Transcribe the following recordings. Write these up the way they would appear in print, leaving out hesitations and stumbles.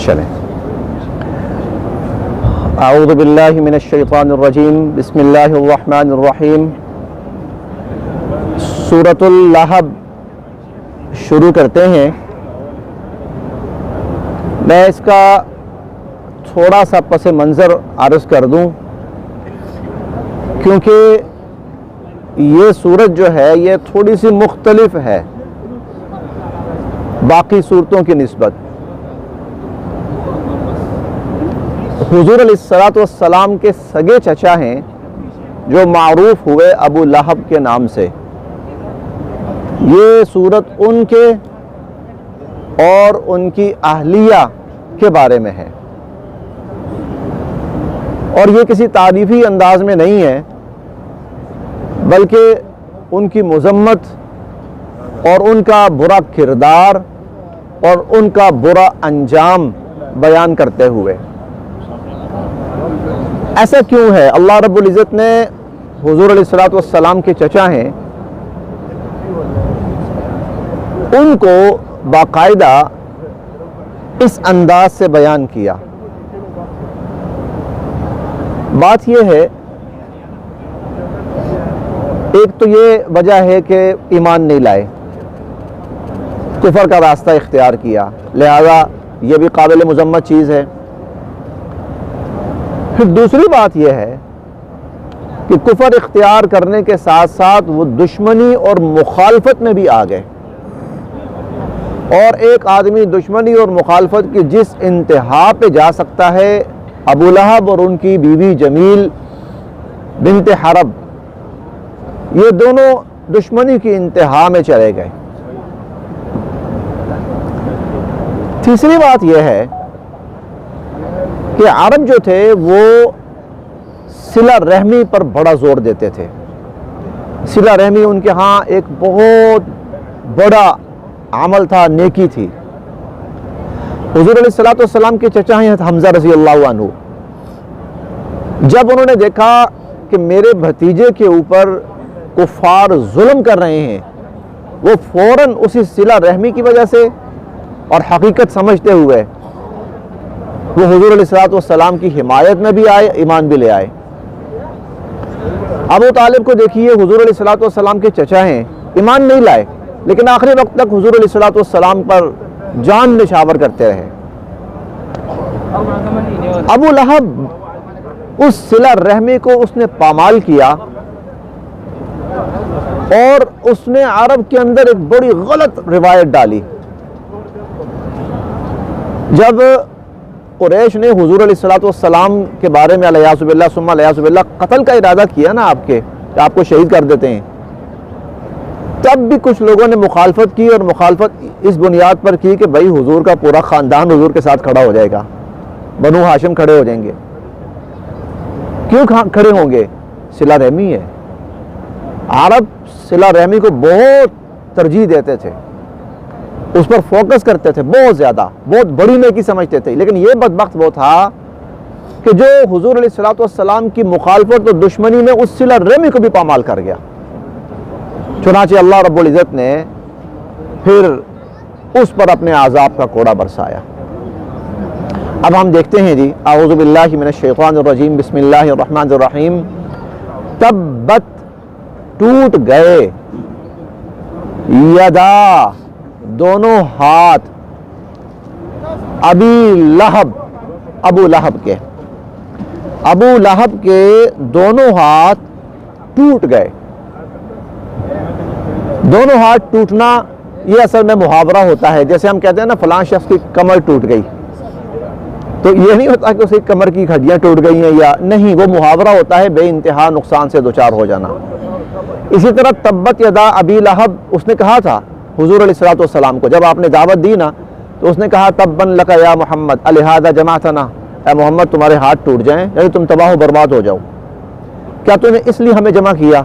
چلیں اعوذ باللہ من الشیطان الرجیم بسم اللہ الرحمن الرحیم سورۃ اللہب شروع کرتے ہیں۔ میں اس کا تھوڑا سا پس منظر عرض کر دوں، کیونکہ یہ سورت جو ہے یہ تھوڑی سی مختلف ہے باقی صورتوں کی نسبت۔ حضور علیہ السلام کے سگے چچا ہیں جو معروف ہوئے ابو لہب کے نام سے۔ یہ سورت ان کے اور ان کی اہلیہ کے بارے میں ہے، اور یہ کسی تعریفی انداز میں نہیں ہے بلکہ ان کی مذمت اور ان کا برا کردار اور ان کا برا انجام بیان کرتے ہوئے۔ ایسا کیوں ہے؟ اللہ رب العزت نے حضور علیہ السلام کے چچا ہیں ان کو باقاعدہ اس انداز سے بیان کیا۔ بات یہ ہے، ایک تو یہ وجہ ہے کہ ایمان نہیں لائے، کفر کا راستہ اختیار کیا، لہذا یہ بھی قابل مذمت چیز ہے۔ پھر دوسری بات یہ ہے کہ کفر اختیار کرنے کے ساتھ ساتھ وہ دشمنی اور مخالفت میں بھی آ گئے، اور ایک آدمی دشمنی اور مخالفت کی جس انتہا پہ جا سکتا ہے، ابو لہب اور ان کی بیوی جمیل بنت حرب یہ دونوں دشمنی کی انتہا میں چلے گئے۔ تیسری بات یہ ہے کہ عرب جو تھے وہ صلہ رحمی پر بڑا زور دیتے تھے۔ صلہ رحمی ان کے ہاں ایک بہت بڑا عمل تھا، نیکی تھی۔ حضور علیہ السلام کے چچا ہیں حمزہ رضی اللہ عنہ، جب انہوں نے دیکھا کہ میرے بھتیجے کے اوپر کفار ظلم کر رہے ہیں، وہ فوراً اسی صلہ رحمی کی وجہ سے اور حقیقت سمجھتے ہوئے وہ حضور علیہ السلام کی حمایت میں بھی آئے، ایمان بھی لے آئے۔ ابو طالب کو دیکھیے، حضور علیہ السلام کے چچا ہیں، ایمان نہیں لائے، لیکن آخری وقت تک حضور علیہ السلام پر جان نشاور کرتے رہے۔ ابو لہب اس صلہ رحمی کو اس نے پامال کیا، اور اس نے عرب کے اندر ایک بڑی غلط روایت ڈالی۔ جب قریش نے حضور علیہ السلام کے بارے میں علیہ باللہ ثم علیہ باللہ قتل کا ارادہ کیا نا، آپ کو شہید کر دیتے ہیں، تب بھی کچھ لوگوں نے مخالفت کی، اور مخالفت اس بنیاد پر کی کہ بھائی حضور کا پورا خاندان حضور کے ساتھ کھڑا ہو جائے گا، بنو ہاشم کھڑے ہو جائیں گے۔ کیوں کھڑے ہوں گے؟ صلہ رحمی ہے۔ عرب صلہ رحمی کو بہت ترجیح دیتے تھے، اس پر فوکس کرتے تھے، بہت زیادہ، بہت بڑی نیکی سمجھتے تھے۔ لیکن یہ بدبخت وہ تھا کہ جو حضور علیہ السلام کی مخالفت اور دشمنی میں اس صلہ رحمی کو بھی پامال کر گیا۔ چنانچہ اللہ رب العزت نے پھر اس پر اپنے عذاب کا کوڑا برسایا۔ اب ہم دیکھتے ہیں جی، اعوذ باللہ من الشیطان الرجیم بسم اللہ الرحمن الرحیم۔ تبت ٹوٹ گئے، یدا دونوں ہاتھ، ابو لہب کے دونوں ہاتھ ٹوٹ گئے۔ دونوں ہاتھ ٹوٹنا یہ اصل میں محاورہ ہوتا ہے، جیسے ہم کہتے ہیں نا فلاں شخص کی کمر ٹوٹ گئی، تو یہ نہیں ہوتا کہ اسے کمر کی ہڈیاں ٹوٹ گئی ہیں یا نہیں، وہ محاورہ ہوتا ہے بے انتہا نقصان سے دوچار ہو جانا۔ اسی طرح تبت یدا ابی لہب، اس نے کہا تھا حضور علیہ السلام کو، جب آپ نے دعوت دی نا تو اس نے کہا تبا لک یا محمد الہذا جمعتنا، اے محمد تمہارے ہاتھ ٹوٹ جائیں، یعنی تم تباہ و برباد ہو جاؤ، کیا تم نے اس لیے ہمیں جمع کیا؟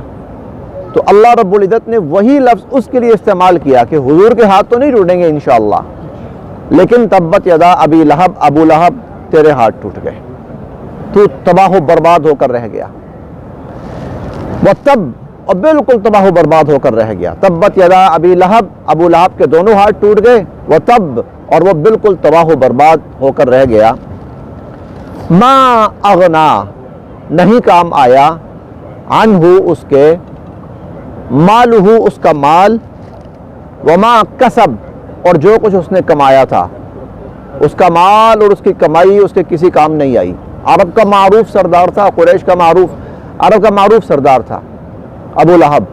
تو اللہ رب العزت نے وہی لفظ اس کے لیے استعمال کیا کہ حضور کے ہاتھ تو نہیں ٹوٹیں گے انشاءاللہ، لیکن تبت یدا ابی لہب، ابو لہب تیرے ہاتھ ٹوٹ گئے، تو تباہ و برباد ہو کر رہ گیا۔ وَتَب، اور بالکل تباہ و برباد ہو کر رہ گیا۔ تبت یدا ابی لہب، ابو لہب کے دونوں ہاتھ ٹوٹ گئے۔ وَتَب، اور وہ بالکل تباہ و برباد ہو کر رہ گیا. ما اغنا نہیں کام آیا عنہ اس کے مالہ اس کا مال وما کسب اور جو کچھ اس نے کمایا تھا اس کا مال اور اس کی کمائی اس کے کسی کام نہیں آئی. عرب کا معروف سردار تھا, قریش کا عرب کا معروف سردار تھا ابو لہب,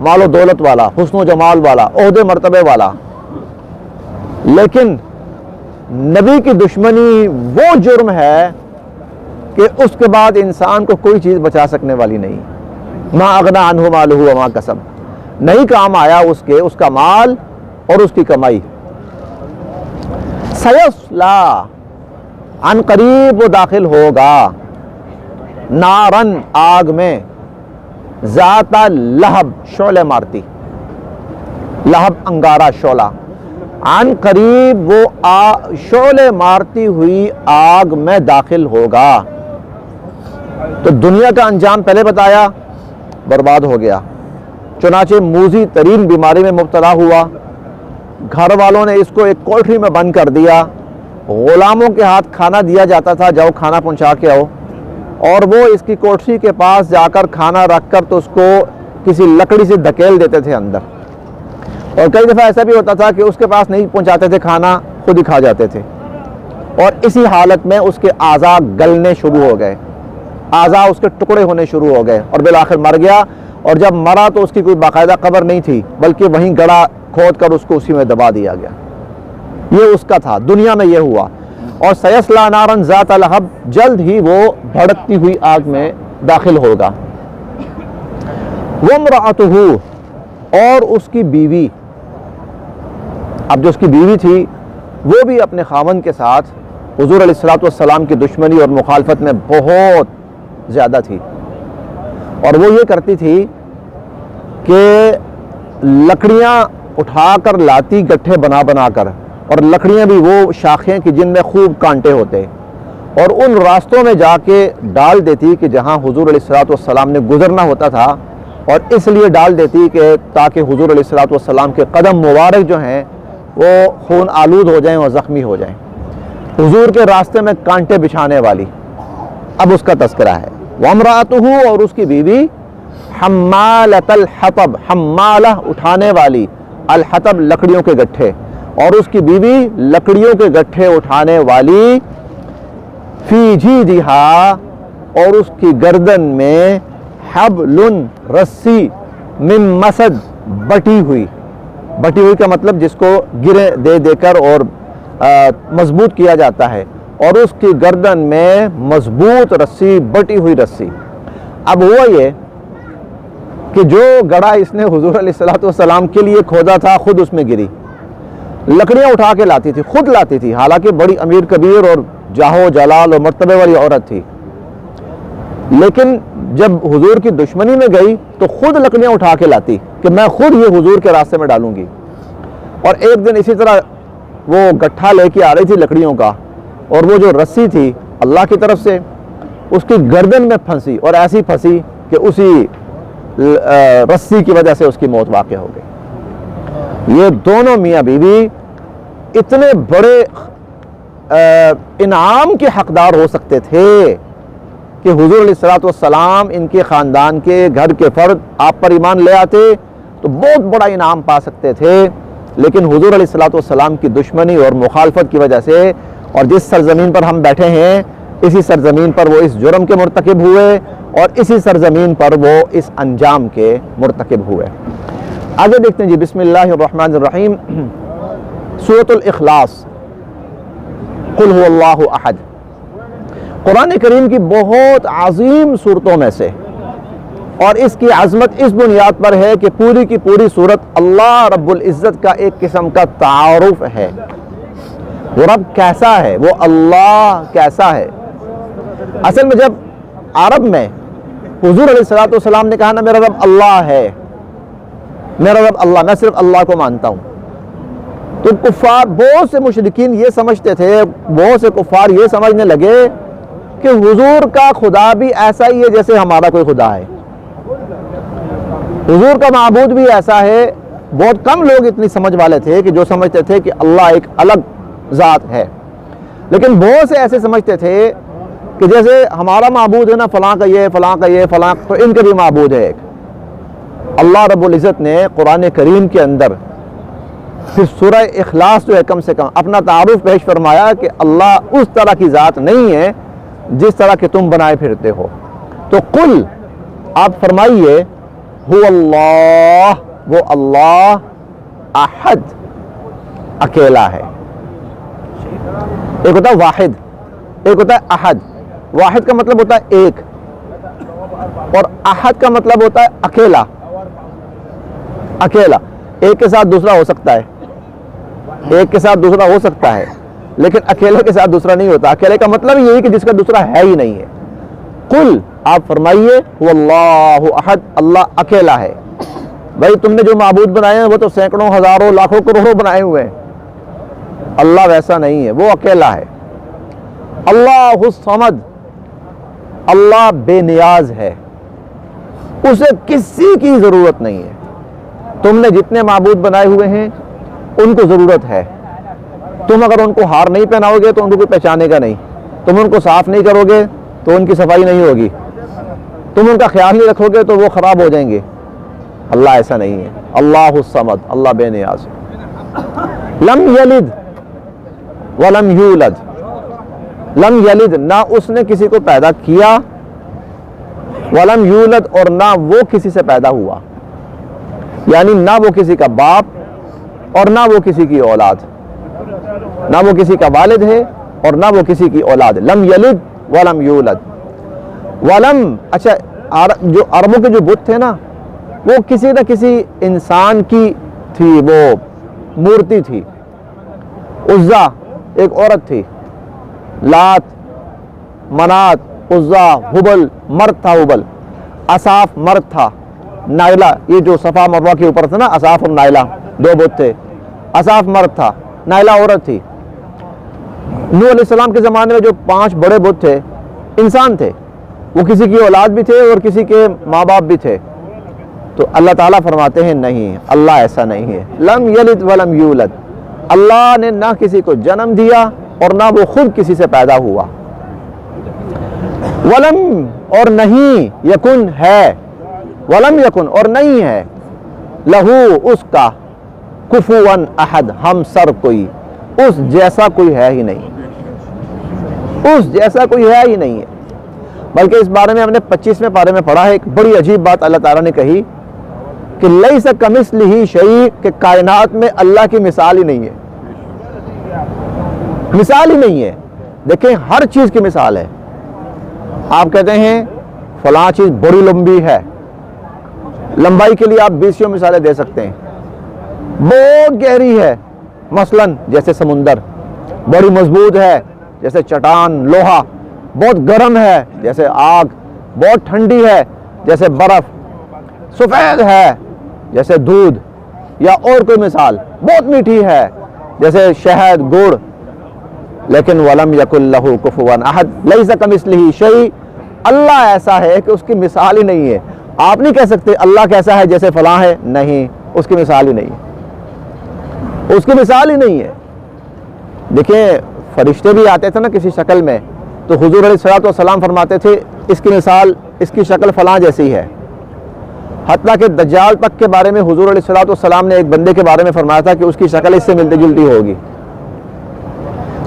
مال و دولت والا, حسن و جمال والا, عہدے مرتبے والا, لیکن نبی کی دشمنی وہ جرم ہے کہ اس کے بعد انسان کو کوئی چیز بچا سکنے والی نہیں. ما اغنا عنہ مالہ وما کسب, نہیں کام آیا اس کا مال اور اس کی کمائی. سیصلا عن قریب وہ داخل ہوگا نارن آگ میں ذات لہب شعلہ مارتی, لہب انگارہ شعلہ, عن قریب وہ شعلہ مارتی ہوئی آگ میں داخل ہوگا. تو دنیا کا انجام پہلے بتایا, برباد ہو گیا. چنانچہ موذی ترین بیماری میں مبتلا ہوا, گھر والوں نے اس کو ایک کوٹری میں بند کر دیا, غلاموں کے ہاتھ کھانا دیا جاتا تھا, جاؤ کھانا پہنچا کے آؤ, اور وہ اس کی کوٹری کے پاس جا کر کھانا رکھ کر تو اس کو کسی لکڑی سے دھکیل دیتے تھے اندر. اور کئی دفعہ ایسا بھی ہوتا تھا کہ اس کے پاس نہیں پہنچاتے تھے کھانا, خود ہی کھا جاتے تھے. اور اسی حالت میں اس کے اعضاء گلنے شروع ہو گئے, اعضاء اس کے ٹکڑے ہونے شروع ہو گئے اور بالآخر مر گیا. اور جب مرا تو اس کی کوئی باقاعدہ قبر نہیں تھی, بلکہ وہیں گڑا کھود کر اس کو اسی میں دبا دیا گیا. یہ اس کا تھا, دنیا میں یہ ہوا. اور سیصلا نارن ذات لہب, جلد ہی وہ بھڑکتی ہوئی آگ میں داخل ہوگا. وامرأتہ اور اس کی بیوی, اب جو اس کی بیوی تھی وہ بھی اپنے خاوند کے ساتھ حضور علیہ الصلوۃ والسلام کی دشمنی اور مخالفت میں بہت زیادہ تھی. اور وہ یہ کرتی تھی کہ لکڑیاں اٹھا کر لاتی گٹھے بنا بنا کر, اور لکڑیاں بھی وہ شاخیں کہ جن میں خوب کانٹے ہوتے, اور ان راستوں میں جا کے ڈال دیتی کہ جہاں حضور علیہ الصلوۃ والسلام نے گزرنا ہوتا تھا, اور اس لیے ڈال دیتی کہ تاکہ حضور علیہ الصلوۃ والسلام کے قدم مبارک جو ہیں وہ خون آلود ہو جائیں اور زخمی ہو جائیں. حضور کے راستے میں کانٹے بچھانے والی. اب اس کا تذکرہ ہے. وامرأتہ اور اس کی بیوی حمالۃ الحطب, حمالہ اٹھانے والی, الحطب لکڑیوں کے گٹھے, اور اس کی بیوی لکڑیوں کے گٹھے اٹھانے والی. فی جیدہا اور اس کی گردن میں حبل رسی, من مسد بٹی ہوئی, بٹی ہوئی کا مطلب جس کو گرے دے دے کر اور مضبوط کیا جاتا ہے, اور اس کی گردن میں مضبوط رسی, بٹی ہوئی رسی. اب ہوا یہ کہ جو گڑھا اس نے حضور علیہ الصلوۃ والسلام کے لیے کھودا تھا خود اس میں گری. لکڑیاں اٹھا کے لاتی تھی, خود لاتی تھی, حالانکہ بڑی امیر کبیر اور جاہو جلال اور مرتبے والی عورت تھی, لیکن جب حضور کی دشمنی میں گئی تو خود لکڑیاں اٹھا کے لاتی کہ میں خود یہ حضور کے راستے میں ڈالوں گی. اور ایک دن اسی طرح وہ گٹھا لے کے آ رہی تھی لکڑیوں کا, اور وہ جو رسی تھی اللہ کی طرف سے اس کی گردن میں پھنسی, اور ایسی پھنسی کہ اسی رسی کی وجہ سے اس کی موت واقع ہو گئی. یہ دونوں میاں بیوی اتنے بڑے انعام کے حقدار ہو سکتے تھے کہ حضور علیہ الصلوۃ والسلام ان کے خاندان کے گھر کے فرد آپ پر ایمان لے آتے تو بہت بڑا انعام پا سکتے تھے, لیکن حضور علیہ الصلوۃ والسلام کی دشمنی اور مخالفت کی وجہ سے, اور جس سرزمین پر ہم بیٹھے ہیں اسی سرزمین پر وہ اس جرم کے مرتکب ہوئے, اور اسی سرزمین پر وہ اس انجام کے مرتکب ہوئے. آگے دیکھتے ہیں جی. بسم اللہ الرحمن الرحیم. سورۃ الاخلاص, قل هو اللہ احد, قرآن کریم کی بہت عظیم صورتوں میں سے, اور اس کی عظمت اس بنیاد پر ہے کہ پوری کی پوری صورت اللہ رب العزت کا ایک قسم کا تعارف ہے. وہ رب کیسا ہے, وہ اللہ کیسا ہے. اصل میں جب عرب میں حضور علیہ الصلوۃ والسلام نے کہا نا میرا رب اللہ ہے, میرا رب اللہ, میں صرف اللہ کو مانتا ہوں, تو کفار بہت سے مشرکین یہ سمجھتے تھے, بہت سے کفار یہ سمجھنے لگے کہ حضور کا خدا بھی ایسا ہی ہے جیسے ہمارا کوئی خدا ہے, حضور کا معبود بھی ایسا ہے. بہت کم لوگ اتنی سمجھ والے تھے کہ جو سمجھتے تھے کہ اللہ ایک الگ ذات ہے. لیکن بہت سے ایسے سمجھتے تھے کہ جیسے ہمارا معبود ہے نا فلاں کا یہ فلاں کا یہ فلاں، تو ان کا بھی معبود ہے ایک. اللہ رب العزت نے قرآن کریم کے اندر پھر سورہ اخلاص جو ہے کم سے کم اپنا تعارف پیش فرمایا کہ اللہ اس طرح کی ذات نہیں ہے جس طرح کہ تم بنائے پھرتے ہو. تو قل آپ فرمائیے هو اللہ، وہ اللہ احد اکیلا ہے. ایک ہوتا ہے واحد، ایک ہوتا ہے احد. واحد کا مطلب ہوتا ہے ایک، اور احد کا مطلب ہوتا ہے اکیلا. اکیلا ایک کے ساتھ دوسرا ہو سکتا ہے، ایک کے ساتھ دوسرا ہو سکتا ہے، لیکن اکیلے کے ساتھ دوسرا نہیں ہوتا. اکیلے کا مطلب یہی کہ جس کا دوسرا ہے ہی نہیں ہے. قل آپ فرمائیے واللہ احد، اللہ اکیلا ہے. بھائی تم نے جو معبود بنائے ہیں وہ تو سینکڑوں ہزاروں لاکھوں کروڑوں بنائے ہوئے ہیں. اللہ ویسا نہیں ہے، وہ اکیلا ہے. اللہ الصمد، اللہ بے نیاز ہے، اسے کسی کی ضرورت نہیں ہے. تم نے جتنے معبود بنائے ہوئے ہیں ان کو ضرورت ہے. تم اگر ان کو ہار نہیں پہناؤ گے تو ان کو کوئی پہچانے گا نہیں. تم ان کو صاف نہیں کرو گے تو ان کی صفائی نہیں ہوگی. تم ان کا خیال نہیں رکھو گے تو وہ خراب ہو جائیں گے. اللہ ایسا نہیں ہے. اللہ الصمد، اللہ بے نیاز ہے. لم یلد ولم یولد، لم یلد نہ اس نے کسی کو پیدا کیا، ولم یولد اور نہ وہ کسی سے پیدا ہوا. یعنی نہ وہ کسی کا باپ اور نہ وہ کسی کی اولاد، نہ وہ کسی کا والد ہے اور نہ وہ کسی کی اولاد. لم یلد ولم یولد. ولم، اچھا جو عربوں کے جو بت تھے نا وہ کسی نہ کسی انسان کی تھی، وہ مورتی تھی. عزا ایک عورت تھی، لات، منات، عزا، ہبل مرد تھا، ہبل. اصاف مرد تھا، نائلہ یہ جو صفا مروہ کے اوپر تھا نا، اصاف اور نائلہ دو بت تھے. اصاف مرد تھا، نائلہ عورت تھی. نوح علیہ السلام کے زمانے میں جو 5 بڑے بت تھے انسان تھے، وہ کسی کی اولاد بھی تھے اور کسی کے ماں باپ بھی تھے. تو اللہ تعالیٰ فرماتے ہیں نہیں، اللہ ایسا نہیں ہے. لم یلد ولم یولد، اللہ نے نہ کسی کو جنم دیا اور نہ وہ خود کسی سے پیدا ہوا. ولم اور نہیں، یکن ہے، ولم یکن اور نہیں ہے، لہو اس کا، کفواً احد ہم سر کوئی، اس جیسا کوئی ہے ہی نہیں، اس جیسا کوئی ہے ہی نہیں ہے. بلکہ اس بارے میں ہم نے 25ویں پارے میں پڑھا ہے. ایک بڑی عجیب بات اللہ تعالیٰ نے کہی کہ لیس کمثلہ شیء، کہ کائنات میں اللہ کی مثال ہی نہیں ہے. مثال ہی نہیں ہے. دیکھیں ہر چیز کی مثال ہے. آپ کہتے ہیں فلاں چیز بڑی لمبی ہے، لمبائی کے لیے آپ 20 مثالیں دے سکتے ہیں. بہت گہری ہے مثلا جیسے سمندر، بڑی مضبوط ہے جیسے چٹان لوہا، بہت گرم ہے جیسے آگ، بہت ٹھنڈی ہے جیسے برف، سفید ہے جیسے دودھ، یا اور کوئی مثال بہت میٹھی ہے جیسے شہد گڑ. لیکن ولم یکن لہ کفواً احد لیس کمثلہ شیء، اللہ ایسا ہے کہ اس کی مثال ہی نہیں ہے. آپ نہیں کہہ سکتے اللہ کیسا ہے جیسے فلاں ہے، نہیں، اس کی مثال ہی نہیں ہے، اس کی مثال ہی نہیں ہے. دیکھیں فرشتے بھی آتے تھے نا کسی شکل میں، تو حضور علیہ السلام فرماتے تھے اس کی مثال، اس کی شکل فلاں جیسی ہے. حتیٰ کہ دجال تک کے بارے میں حضور علیہ السلام نے ایک بندے کے بارے میں فرمایا تھا کہ اس کی شکل اس سے ملتی جلتی ہوگی.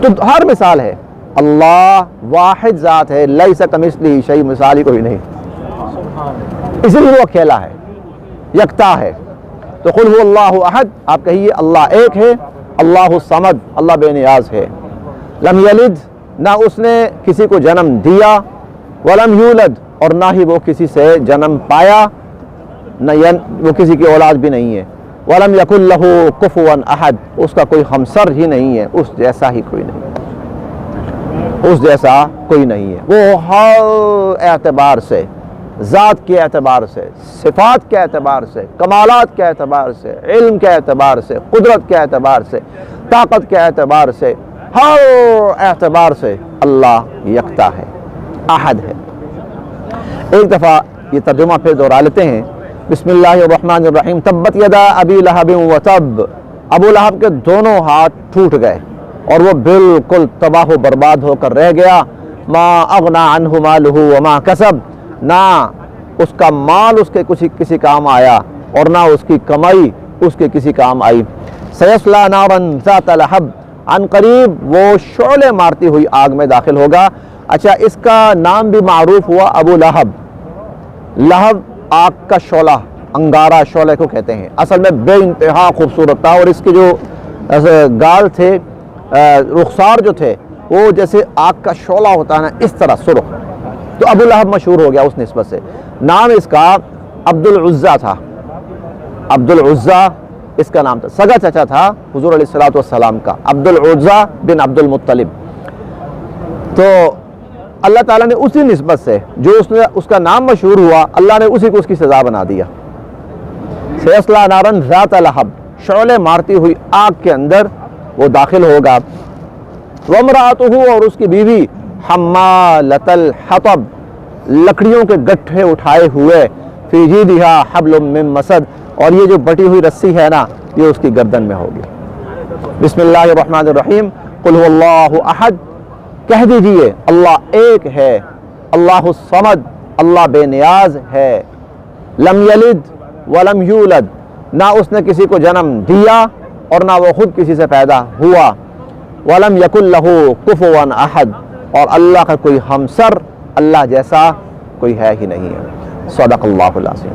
تو ہر مثال ہے. اللہ واحد ذات ہے، لیس کمثلہ شیء، مثال ہی کوئی نہیں، اسی لیے وہ اکیلا ہے، یکتا ہے. تو قل هو اللہ احد، آپ کہیے اللہ ایک ہے. اللہ الصمد، اللہ بے نیاز ہے. لم یلد، نہ اس نے کسی کو جنم دیا، ولم یولد اور نہ ہی وہ کسی سے جنم پایا، نہ وہ کسی کی اولاد بھی نہیں ہے. ولم یکن لہ کفواً احد، اس کا کوئی ہمسر ہی نہیں ہے، اس جیسا ہی کوئی نہیں، اس جیسا کوئی نہیں ہے. وہ ہر اعتبار سے، ذات کے اعتبار سے، صفات کے اعتبار سے، کمالات کے اعتبار سے، علم کے اعتبار سے، قدرت کے اعتبار سے، طاقت کے اعتبار سے، ہر اعتبار سے اللہ یکتا ہے، احد ہے. ایک دفعہ یہ ترجمہ پھر دوہرا لیتے ہیں. بسم اللہ الرحمن الرحیم. تبت یدا ابی لہب وتب، ابو لہب کے دونوں ہاتھ ٹوٹ گئے. اور وہ بالکل تباہ و برباد ہو کر رہ گیا. ما اغنا عنہ مالہ وما کسب, نہ اس کا مال اس کے کسی کام آیا اور نہ اس کی کمائی اس کے کسی کام آئی. سیصلی نارا ذات لہب, عن قریب وہ شعلے مارتی ہوئی آگ میں داخل ہوگا. اچھا, اس کا نام بھی معروف ہوا ابو لہب. لہب آگ کا شعلہ, انگارہ شعلے کو کہتے ہیں. اصل میں بے انتہا خوبصورت تھا, اور اس کے جو گال تھے, رخسار جو تھے, وہ جیسے آگ کا شعلہ ہوتا ہے نا, اس طرح سرخ. تو ابو لہب مشہور ہو گیا اس نسبت سے. نام اس کا عبد العزیٰ تھا. عبد العزیٰ اس کا نام تھا, سگا چچا تھا حضور علیہ الصلوۃ والسلام کا, عبد العزیٰ بن عبد المطلب. تو اللہ تعالیٰ نے اسی نسبت سے جو اس کا نام مشہور ہوا, اللہ نے اسی کو اس کی سزا بنا دیا. سیصلی نارا ذات لہب, شعلے مارتی ہوئی آگ کے اندر وہ داخل ہوگا. وامرأتہ, اور اس کی بیوی, حمالۃ الحطب, لکڑیوں کے گٹھے اٹھائے ہوئے, فی جیدہا حبل من مسد, اور یہ جو بٹی ہوئی رسی ہے نا, یہ اس کی گردن میں ہوگی. بسم اللہ الرحمن الرحیم. قل هو اللہ احد, کہہ دیجئے اللہ ایک ہے, اللہ الصمد, اللہ بے نیاز ہے. لم یلد ولم یولد, نہ اس نے کسی کو جنم دیا اور نہ وہ خود کسی سے پیدا ہوا. ولم یکن لہ کفوا احد, اور اللہ کا کوئی ہمسر, اللہ جیسا کوئی ہے ہی نہیں ہے. صدق اللہ العظیم.